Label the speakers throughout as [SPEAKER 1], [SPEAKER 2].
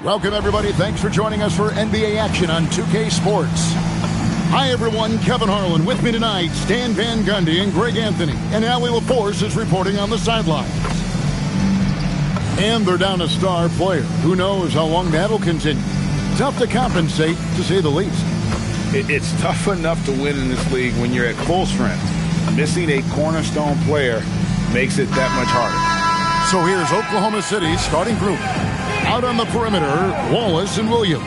[SPEAKER 1] Welcome, everybody. Thanks for joining us for NBA action on 2K Sports. Hi, everyone. Kevin Harlan with me tonight. Stan Van Gundy and Greg Anthony. And Allie LaForce is reporting on the sidelines. And they're down a star player. Who knows how long that'll continue. Tough to compensate, to say the least.
[SPEAKER 2] It's tough enough to win in this league when you're at full strength. Missing a cornerstone player makes it that much harder.
[SPEAKER 1] So here's Oklahoma City's starting group. Out on the perimeter, Wallace and Williams.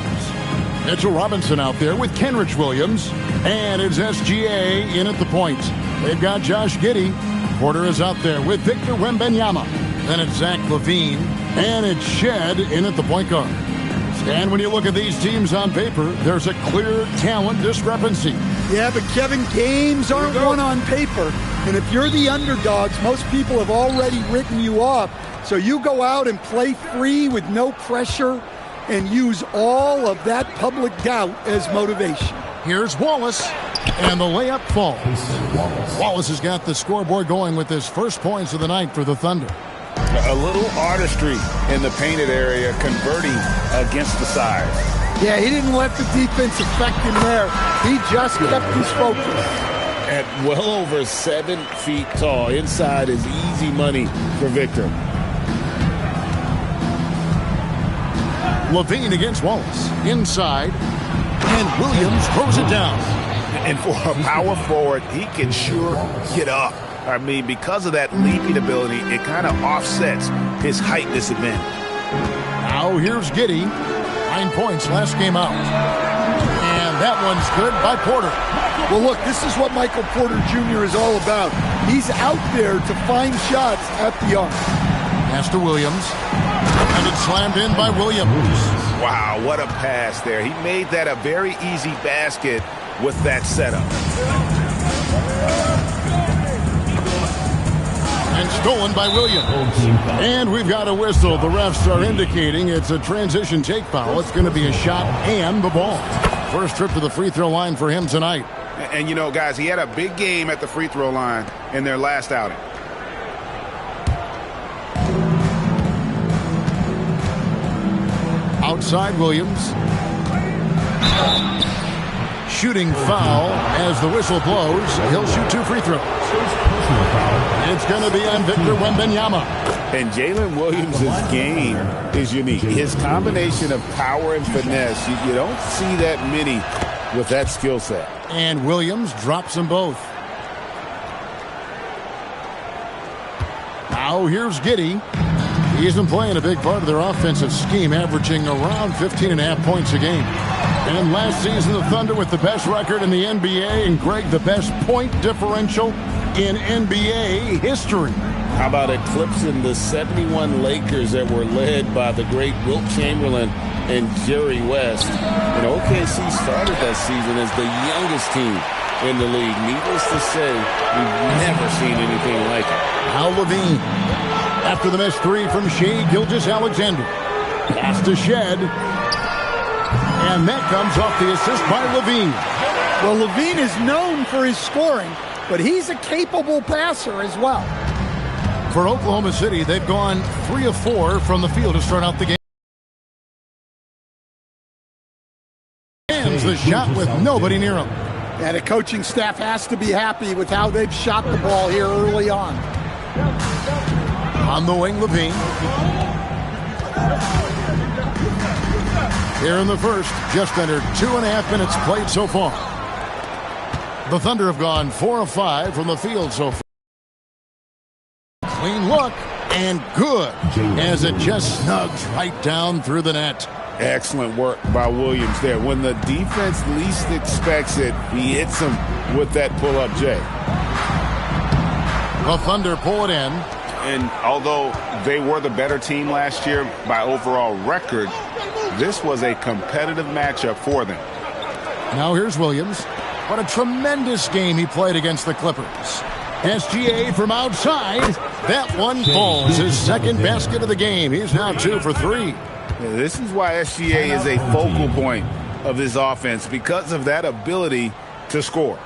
[SPEAKER 1] Mitchell Robinson out there with Kenrich Williams. And it's SGA in at the point. They've got Josh Giddey. Porter is out there with Victor Wembanyama. Then it's Zach LaVine. And it's Shed in at the point guard. And when you look at these teams on paper, there's a clear talent discrepancy.
[SPEAKER 3] Yeah, but Kevin, games aren't won on paper. And if you're the underdogs, most people have already written you off. So you go out and play free with no pressure and use all of that public doubt as motivation.
[SPEAKER 1] Here's Wallace, and the layup falls. Wallace has got the scoreboard going with his first points of the night for the Thunder.
[SPEAKER 2] A little artistry in the painted area, converting against the size.
[SPEAKER 3] Yeah, he didn't let the defense affect him there. He just kept his focus.
[SPEAKER 2] At well over 7 feet tall, inside is easy money for Victor.
[SPEAKER 1] LaVine against Wallace. Inside. And Williams throws it down.
[SPEAKER 2] And for a power forward, he can sure get up. I mean, because of that leaping ability, it kind of offsets his height disadvantage.
[SPEAKER 1] Now here's Giddey. 9 points last game out. And that one's good by Porter.
[SPEAKER 3] Well, look, this is what Michael Porter Jr. is all about. He's out there to find shots at the arc.
[SPEAKER 1] Pass to Williams. And it's slammed in by Williams.
[SPEAKER 2] Wow, what a pass there. He made that a very easy basket with that setup.
[SPEAKER 1] And stolen by Williams. And we've got a whistle. The refs are indicating it's a transition take foul. It's going to be a shot and the ball. First trip to the free throw line for him tonight.
[SPEAKER 2] And you know, guys, he had a big game at the free throw line in their last outing.
[SPEAKER 1] Outside Williams. Shooting foul as the whistle blows. He'll shoot 2 free throws. It's going to be on Victor Wembanyama.
[SPEAKER 2] And Jalen Williams' game is unique. His combination of power and finesse, you don't see that many with that skill set.
[SPEAKER 1] And Williams drops them both. Now here's Giddey. He's been playing a big part of their offensive scheme, averaging around 15.5 points a game. And last season, the Thunder with the best record in the NBA, and Greg, the best point differential in NBA history.
[SPEAKER 2] How about eclipsing the 71 Lakers that were led by the great Wilt Chamberlain and Jerry West? And OKC started that season as the youngest team in the league. Needless to say, we've never seen anything like it.
[SPEAKER 1] Now LaVine. After the missed 3 from Shai Gilgeous-Alexander. Pass to Shed. And that comes off the assist by LaVine.
[SPEAKER 3] Well, LaVine is known for his scoring, but he's a capable passer as well.
[SPEAKER 1] For Oklahoma City, they've gone 3 of 4 from the field to start out the game. Hands the shot with nobody near him.
[SPEAKER 3] And the coaching staff has to be happy with how they've shot the ball here early on.
[SPEAKER 1] On the wing, LaVine. Here in the first, just under 2.5 minutes played so far. The Thunder have gone 4 of 5 from the field so far. Clean look and good as it just snugs right down through the net.
[SPEAKER 2] Excellent work by Williams there. When the defense least expects it, he hits him with that pull-up J.
[SPEAKER 1] The Thunder pull it in.
[SPEAKER 2] And although they were the better team last year by overall record, this was a competitive matchup for them.
[SPEAKER 1] Now here's Williams. What a tremendous game he played against the Clippers. SGA from outside. That one falls. His second basket of the game. He's now 2 for 3.
[SPEAKER 2] This is why SGA is a focal point of this offense, because of that ability to score.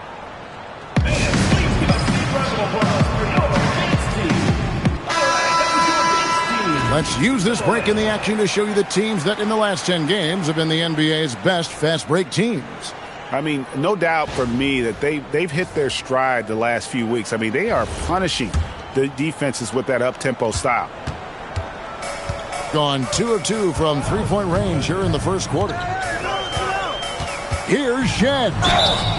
[SPEAKER 1] Let's use this break in the action to show you the teams that in the last 10 games have been the NBA's best fast break teams.
[SPEAKER 4] I mean, no doubt for me that they've hit their stride the last few weeks. I mean, they are punishing the defenses with that up-tempo style.
[SPEAKER 1] Gone 2 of 2 from three-point range here in the first quarter. Here's Shed.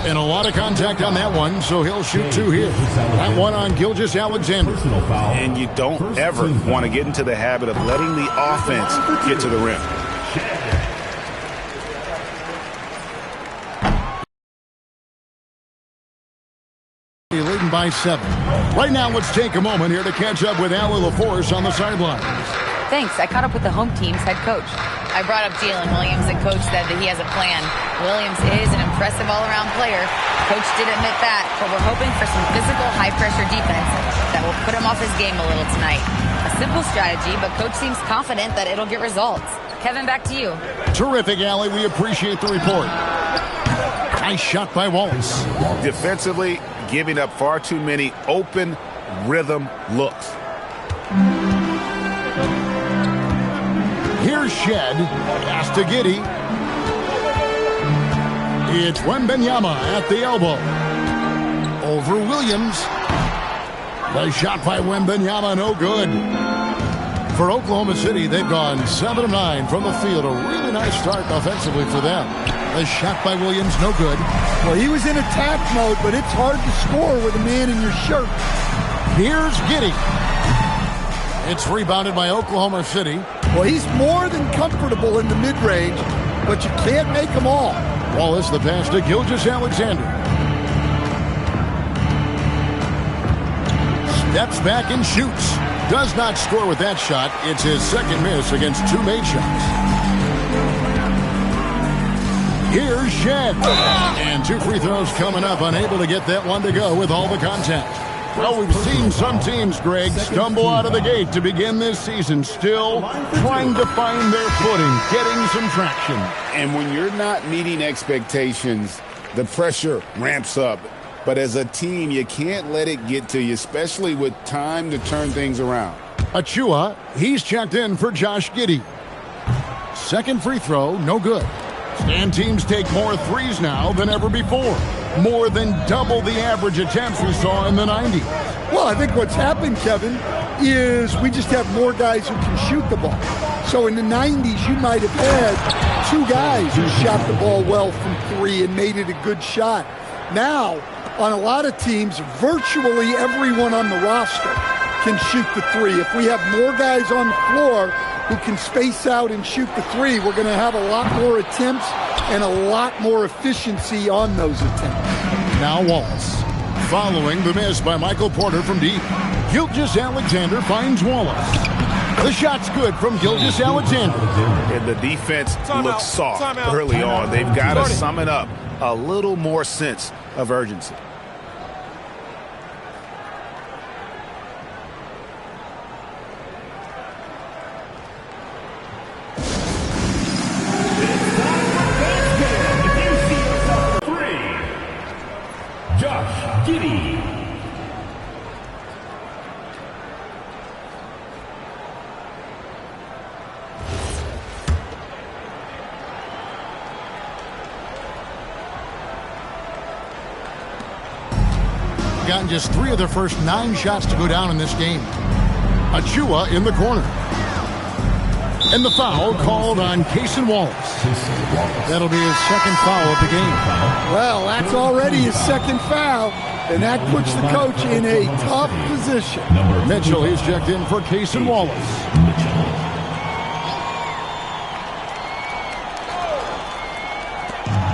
[SPEAKER 1] And a lot of contact on that one, so he'll shoot 2 here. That one on Gilgeous-Alexander.
[SPEAKER 4] And you don't ever want to get into the habit of letting the offense get to the rim.
[SPEAKER 1] Leading by 7. Right now, let's take a moment here to catch up with Allie LaForce on the sidelines.
[SPEAKER 5] Thanks. I caught up with the home team's head coach.
[SPEAKER 6] I brought up Jalen Williams, and Coach said that he has a plan. Williams is an impressive all-around player. Coach did admit that, but we're hoping for some physical, high-pressure defense that will put him off his game a little tonight. A simple strategy, but Coach seems confident that it'll get results. Kevin, back to you.
[SPEAKER 1] Terrific, Allie. We appreciate the report. Nice shot by Wallace.
[SPEAKER 4] Defensively, giving up far too many open rhythm looks.
[SPEAKER 1] Here's Shed. Pass to Giddey. It's Wembanyama at the elbow. Over Williams. The shot by Wembanyama, no good. For Oklahoma City, they've gone 7 of 9 from the field. A really nice start offensively for them. The shot by Williams, no good.
[SPEAKER 3] Well, he was in attack mode, but it's hard to score with a man in your shirt.
[SPEAKER 1] Here's Giddey. It's rebounded by Oklahoma City.
[SPEAKER 3] Well, he's more than comfortable in the mid-range, but you can't make them all.
[SPEAKER 1] Wallace, the pass to Gilgeous-Alexander. Steps back and shoots. Does not score with that shot. It's his second miss against 2 made shots. Here's Shed. And 2 free throws coming up. Unable to get that one to go with all the contact. Well, we've seen some teams, Greg, stumble out of the gate to begin this season, still trying to find their footing, getting some traction.
[SPEAKER 4] And when you're not meeting expectations, the pressure ramps up. But as a team, you can't let it get to you, especially with time to turn things around.
[SPEAKER 1] Achua, he's checked in for Josh Giddey. Second free throw, no good. And teams take more threes now than ever before. More than double the average attempts we saw in the 90s.
[SPEAKER 3] Well, I think what's happened, Kevin, is we just have more guys who can shoot the ball. So in the 90s, you might have had 2 guys who shot the ball well from 3 and made it a good shot. Now, on a lot of teams, virtually everyone on the roster can shoot the 3. If we have more guys on the floor who can space out and shoot the 3, we're going to have a lot more attempts and a lot more efficiency on those attempts.
[SPEAKER 1] Now Wallace, following the miss by Michael Porter from deep. Gilgeous-Alexander finds Wallace. The shot's good from Gilgeous-Alexander.
[SPEAKER 4] And the defense looks soft early on. They've got to sum it up. A little more sense of urgency.
[SPEAKER 1] Gotten just 3 of their first 9 shots to go down in this game. Achua in the corner. And the foul called on Cason Wallace. That'll be his second foul of the game.
[SPEAKER 3] Well, that's already his second foul, and that puts the coach in a tough position.
[SPEAKER 1] Mitchell, he's checked in for Cason Wallace.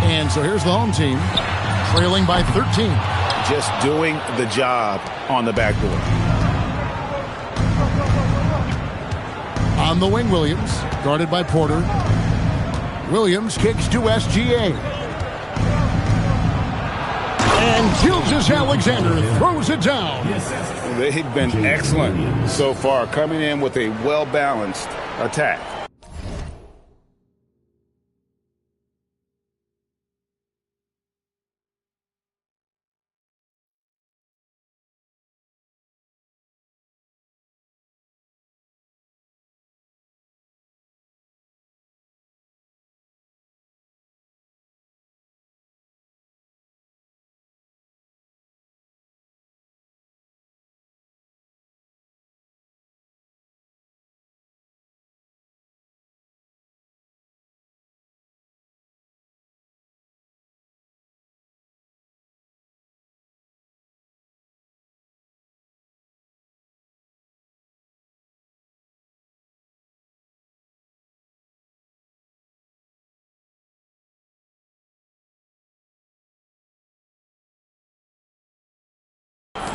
[SPEAKER 1] And so here's the home team, trailing by 13.
[SPEAKER 4] Just doing the job on the backboard.
[SPEAKER 1] On the wing, Williams, guarded by Porter. Williams kicks to SGA. And Gilgeous-Alexander throws it down.
[SPEAKER 4] They've been excellent so far, coming in with a well-balanced attack.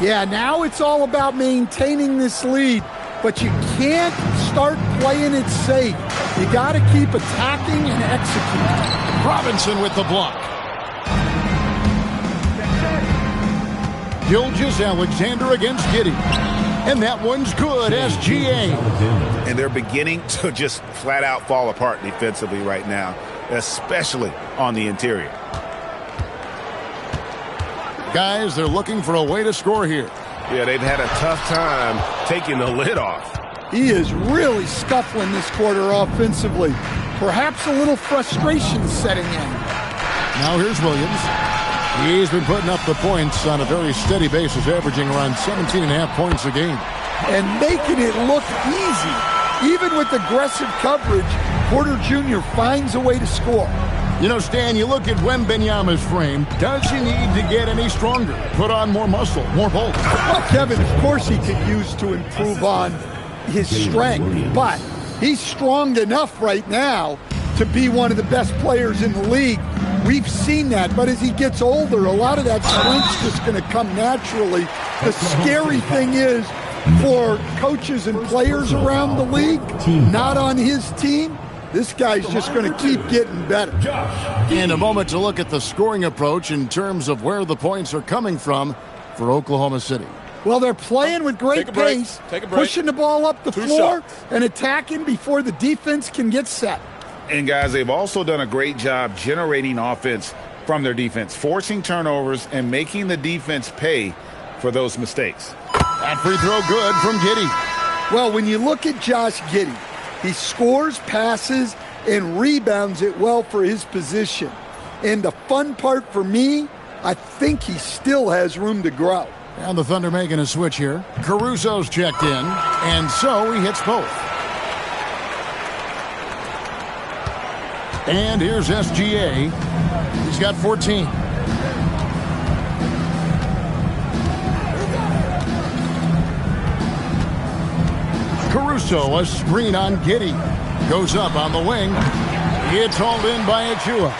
[SPEAKER 3] Yeah, now it's all about maintaining this lead, but you can't start playing it safe. You got to keep attacking and executing.
[SPEAKER 1] Robinson with the block. Gilgeous-Alexander against Giddey. And that one's good, SGA.
[SPEAKER 7] And they're beginning to just flat out fall apart defensively right now, especially on the interior.
[SPEAKER 1] Guys, they're looking for a way to score here.
[SPEAKER 7] Yeah, they've had a tough time taking the lid off.
[SPEAKER 3] He is really scuffling this quarter offensively. Perhaps a little frustration setting in.
[SPEAKER 1] Now here's Williams. He's been putting up the points on a very steady basis, averaging around 17.5 points a game.
[SPEAKER 3] And making it look easy. Even with aggressive coverage, Porter Jr. finds a way to score.
[SPEAKER 1] You know, Stan, you look at Wembanyama's frame. Does he need to get any stronger? Put on more muscle, more bulk?
[SPEAKER 3] Well, Kevin, of course he could use to improve on his strength, but he's strong enough right now to be one of the best players in the league. We've seen that, but as he gets older, a lot of that strength's just going to come naturally. The scary thing is, for coaches and players around the league, not on his team, this guy's just going to keep getting better.
[SPEAKER 1] And a moment to look at the scoring approach in terms of where the points are coming from for Oklahoma City.
[SPEAKER 3] Well, they're playing with great pace, pushing the ball up the floor and attacking before the defense can get set.
[SPEAKER 7] And, guys, they've also done a great job generating offense from their defense, forcing turnovers and making the defense pay for those mistakes.
[SPEAKER 1] That free throw good from Giddey.
[SPEAKER 3] Well, when you look at Josh Giddey, he scores, passes, and rebounds it well for his position. And the fun part for me, I think he still has room to grow.
[SPEAKER 1] And the Thunder making a switch here. Caruso's checked in, and so he hits both. And here's SGA. He's got 14. Caruso, a screen on Giddey. Goes up on the wing. It's hauled in by Achua.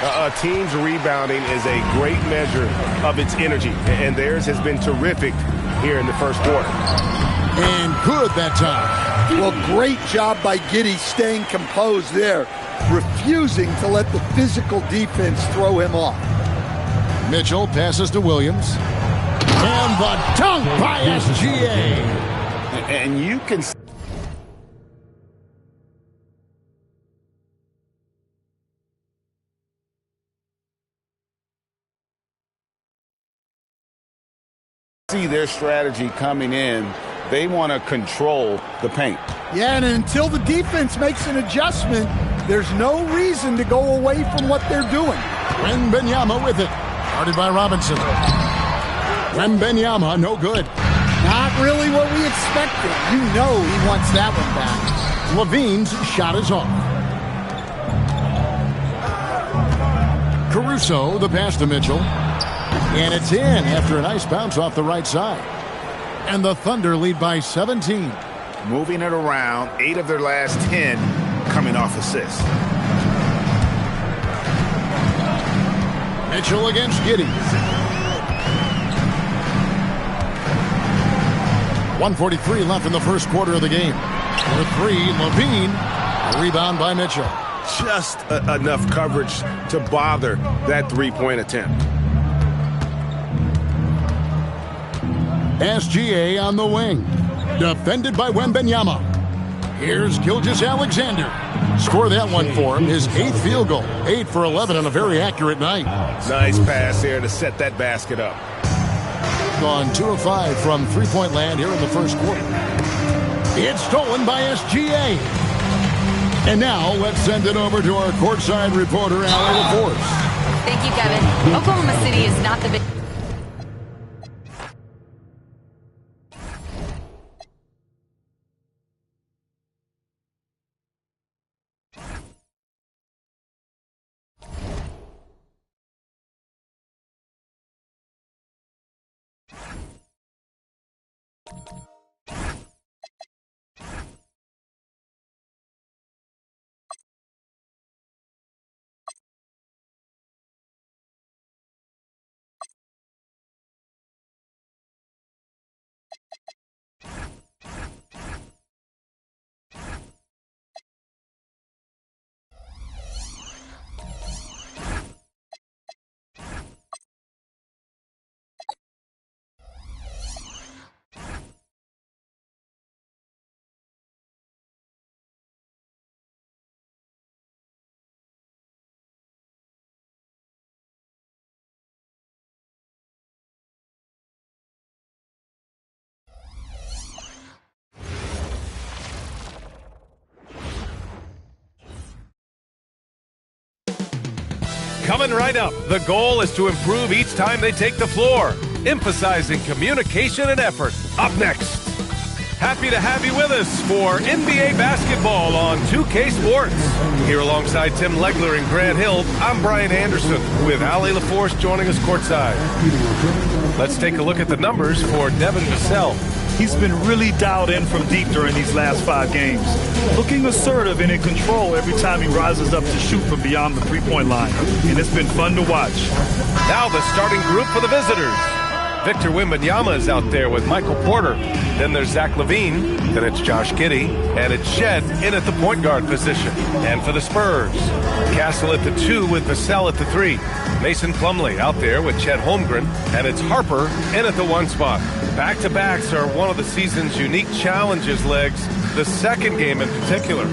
[SPEAKER 7] A team's rebounding is a great measure of its energy, and theirs has been terrific here in the first quarter.
[SPEAKER 1] And good that time.
[SPEAKER 3] Well, great job by Giddey staying composed there, refusing to let the physical defense throw him off.
[SPEAKER 1] Mitchell passes to Williams. And the dunk by SGA.
[SPEAKER 7] And you can see their strategy coming in. They want to control the paint.
[SPEAKER 3] Yeah, and until the defense makes an adjustment, there's no reason to go away from what they're doing.
[SPEAKER 1] Wembanyama with it. Guarded by Robinson. Wembanyama, no good.
[SPEAKER 3] Not really what we expected. You know he wants that one back.
[SPEAKER 1] Levine's shot is off. Caruso, the pass to Mitchell. And it's in after a nice bounce off the right side. And the Thunder lead by 17.
[SPEAKER 7] Moving it around, 8 of their last 10 coming off assists.
[SPEAKER 1] Mitchell against Giddey. 1:43 left in the first quarter of the game. For three, Levine. A rebound by Mitchell.
[SPEAKER 7] Just enough coverage to bother that three-point attempt.
[SPEAKER 1] SGA on the wing. Defended by Wembanyama. Here's Gilgeous-Alexander. Score that one for him. His 8th field goal. 8 for 11 on a very accurate night.
[SPEAKER 7] Nice pass there to set that basket up.
[SPEAKER 1] Gone 2 of 5 from three-point land here in the first quarter. It's stolen by SGA. And now let's send it over to our courtside reporter, Allie LaForce.
[SPEAKER 6] Thank you, Kevin. Oklahoma City is not the big...
[SPEAKER 8] Coming right up, the goal is to improve each time they take the floor, emphasizing communication and effort. Up next, happy to have you with us for NBA basketball on 2K Sports. Here alongside Tim Legler and Grant Hill, I'm Brian Anderson with Ali LaForce joining us courtside. Let's take a look at the numbers for Devin Vassell.
[SPEAKER 9] He's been really dialed in from deep during these last 5 games, looking assertive and in control every time he rises up to shoot from beyond the three-point line, and it's been fun to watch.
[SPEAKER 8] Now the starting group for the visitors. Victor Wembanyama is out there with Michael Porter. Then there's Zach LaVine. Then it's Josh Giddey. And it's Shed in at the point guard position. And for the Spurs, Castle at the 2 with Vassell at the 3. Mason Plumlee out there with Chet Holmgren. And it's Harper in at the 1 spot. Back-to-backs are one of the season's unique challenges, Legs. The second game in particular.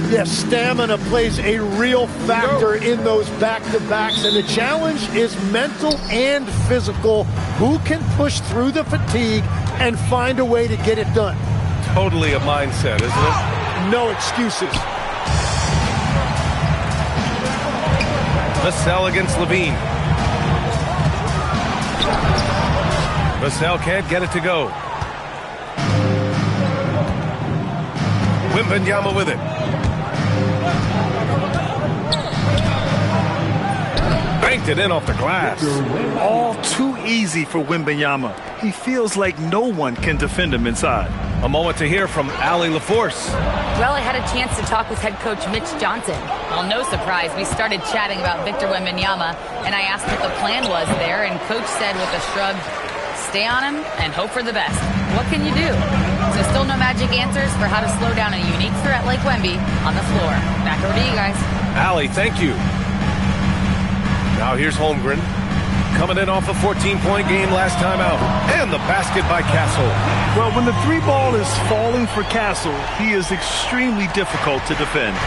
[SPEAKER 10] Yes, stamina plays a real factor in those back-to-backs, and the challenge is mental and physical. Who can push through the fatigue and find a way to get it done?
[SPEAKER 8] Totally a mindset, isn't it?
[SPEAKER 10] No excuses.
[SPEAKER 8] Vassell against LaVine. Vassell can't get it to go. Wembanyama with it. Banked it in off the glass.
[SPEAKER 9] All too easy for Wembanyama. He feels like no one can defend him inside.
[SPEAKER 8] A moment to hear from Ali LaForce.
[SPEAKER 6] Well, I had a chance to talk with head coach Mitch Johnson. Well, no surprise, we started chatting about Victor Wembanyama, and I asked what the plan was there, and coach said with a shrug, stay on him and hope for the best. What can you do? So still no magic answers for how to slow down a unique threat like Wemby on the floor. Back over to you guys.
[SPEAKER 8] Ali, thank you. Now here's Holmgren. Coming in off a 14-point game last time out. And the basket by Castle.
[SPEAKER 9] Well, when the 3 ball is falling for Castle, he is extremely difficult to defend.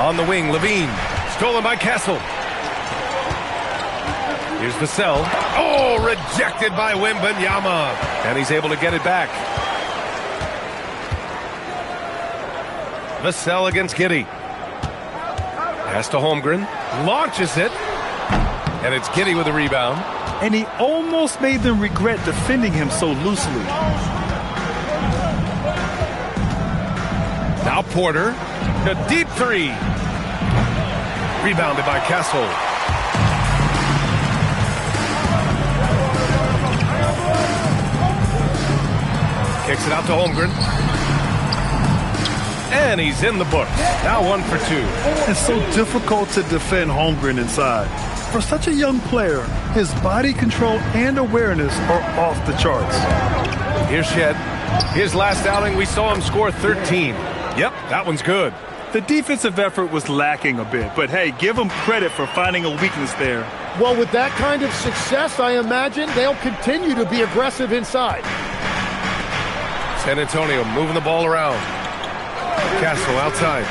[SPEAKER 8] On the wing, LaVine. Stolen by Castle. Here's Vassell. Oh, rejected by Wembanyama. And he's able to get it back. Vassell against Giddey. Pass to Holmgren. Launches it. And it's Giddey with the rebound.
[SPEAKER 9] And he almost made them regret defending him so loosely.
[SPEAKER 8] Now Porter. A deep 3. Rebounded by Castle. Kicks it out to Holmgren. And he's in the books. Now 1 for 2.
[SPEAKER 9] It's so difficult to defend Holmgren inside. For such a young player, his body control and awareness are off the charts.
[SPEAKER 8] Here's Shed. His last outing, we saw him score 13. Yep, that one's good.
[SPEAKER 9] The defensive effort was lacking a bit, but hey, give him credit for finding a weakness there.
[SPEAKER 10] Well, with that kind of success, I imagine they'll continue to be aggressive inside.
[SPEAKER 8] San Antonio moving the ball around. Castle outside.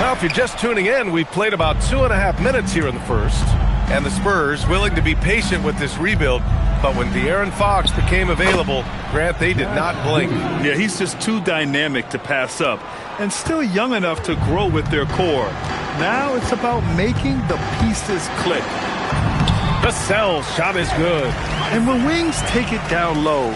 [SPEAKER 8] Now, if you're just tuning in, we've played about 2.5 minutes here in the first. And the Spurs willing to be patient with this rebuild. But when De'Aaron Fox became available, Grant, they did not blink.
[SPEAKER 9] Yeah, he's just too dynamic to pass up. And still young enough to grow with their core. Now it's about making the pieces click.
[SPEAKER 8] Vassell's shot is good.
[SPEAKER 9] And when wings take it down low,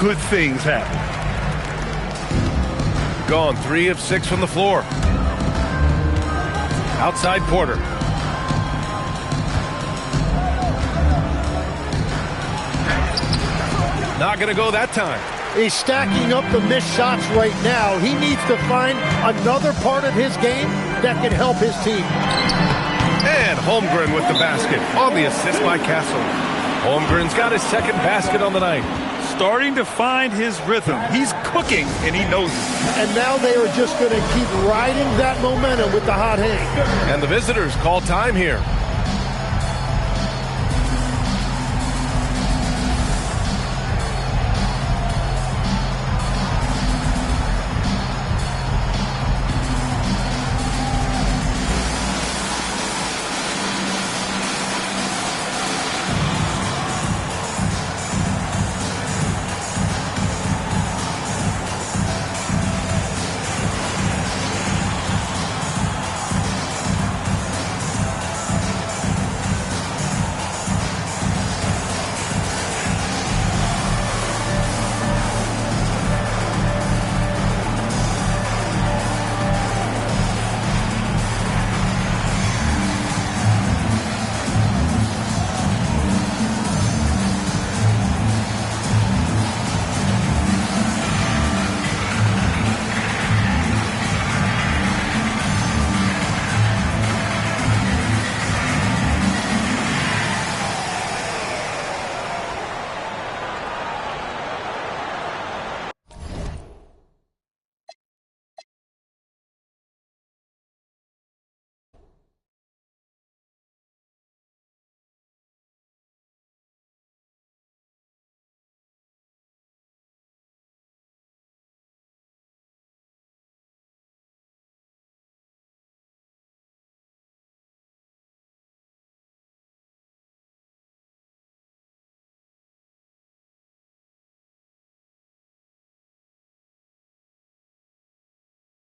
[SPEAKER 9] good things happen.
[SPEAKER 8] Gone 3 of 6 from the floor. Outside Porter. Not going to go that time.
[SPEAKER 10] He's stacking up the missed shots right now. He needs to find another part of his game that can help his team.
[SPEAKER 8] And Holmgren with the basket on the assist by Castle. Holmgren's got his second basket on the night.
[SPEAKER 9] Starting to find his rhythm. He's cooking, and he knows it.
[SPEAKER 10] And now they are just going to keep riding that momentum with the hot hand.
[SPEAKER 8] And the visitors call time here.